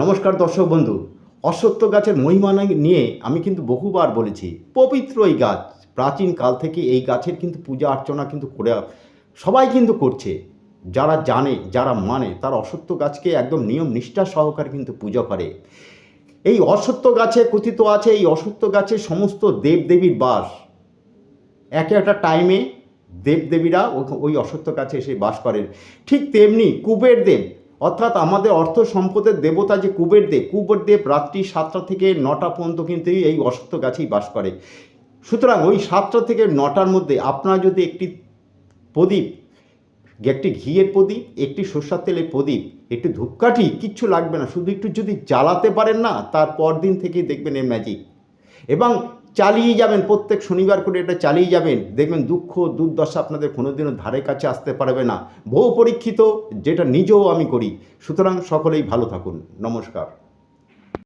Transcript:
নমস্কার দর্শক বন্ধু। অশ্বত্থ গাছের মহিমা নিয়ে আমি কিন্তু বহুবার বলেছি। পবিত্র এই গাছ, প্রাচীন কাল থেকে এই গাছের কিন্তু পূজা অর্চনা কিন্তু করে সবাই কিন্তু করছে। যারা জানে, যারা মানে, তারা অশ্বত্থ গাছকে একদম নিয়ম নিষ্ঠা সহকারে কিন্তু পূজা করে। এই অশ্বত্থ গাছে কথিত আছে, এই অশ্বত্থ গাছে সমস্ত দেবদেবীর বাস। একটা টাইমে দেবদেবীরা ওই অশ্বত্থ গাছে এসে বাস করেন। ঠিক তেমনি কুবের দেব, অর্থাৎ আমাদের অর্থ সম্পদের দেবতা যে কুবের দেব রাত্রি 7টা থেকে 9টা পর্যন্ত কিন্তু এই অশ্বত্থ গাছেই বাস করে। সুতরাং ওই 7টা থেকে 9টার মধ্যে আপনারা যদি প্রদীপ একটি ঘিয়ের প্রদীপ, একটি সরষের তেলের প্রদীপ, একটি ধূপকাঠি, কিচ্ছু লাগবে না, শুধু একটু যদি জ্বালাতে পারেন না, তার পরদিন থেকেই দেখবেন এর ম্যাজিক। এবং চালিয়ে যাবেন, প্রত্যেক শনিবার করে এটা চালিয়ে যাবেন, দেখবেন দুঃখ দুর্দশা আপনাদের কোনোদিনও ধারে কাছে আসতে পারবে না। বহু পরীক্ষিত, যেটা নিজেও আমি করি। সুতরাং সকলেই ভালো থাকুন। নমস্কার।